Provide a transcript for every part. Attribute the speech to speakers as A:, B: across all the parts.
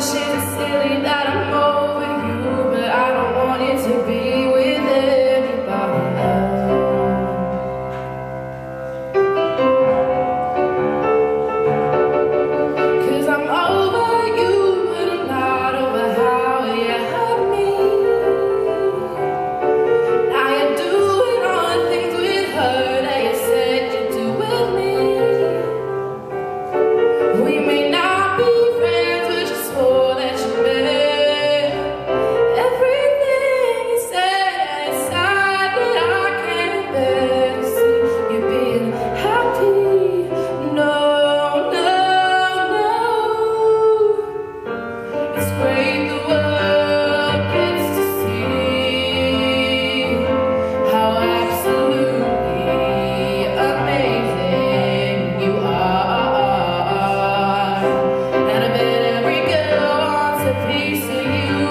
A: shit is silly that I'm over you, but I don't want it to be with anybody else. 'Cause I'm over you, but I'm not over how you hurt me. Now you're doing all the things with her that you said you'd do with me. We may not be friends, but you swore that you meant everything you said, and it's sad that I can't bear to see you being happy. No, no, no. It's great the world gets to see how absolutely amazing you are. And I bet every girl wants a piece of you,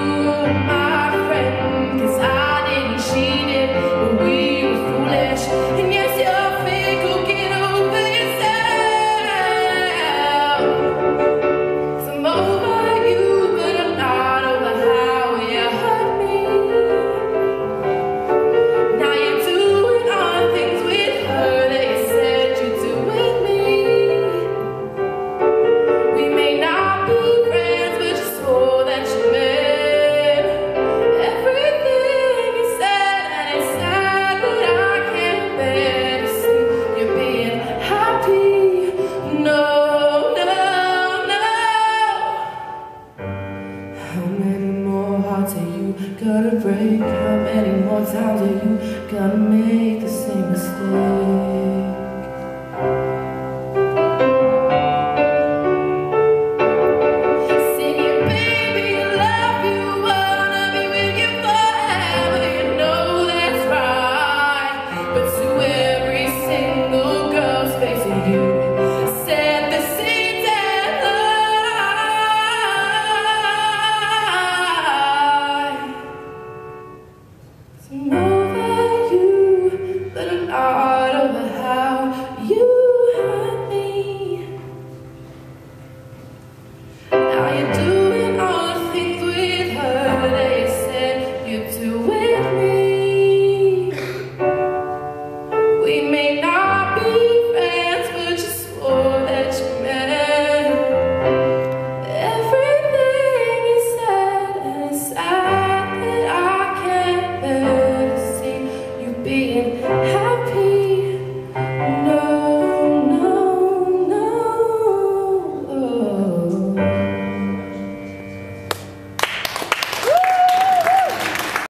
A: my friend. 'Cause I didn't cheat it, but we were foolish. And yes, you're fickle, get over yourself. 'Cause I'm over you, but I'm not over how you hurt me. Now you're doing all the things with her that you said you'd do with me. We may not be friends, but you swore that you meant everything you said, and it's sad that I can't bear to see you being happy. No, no, no. How many more hearts are you gonna break? How many more times are you gonna make the same mistake?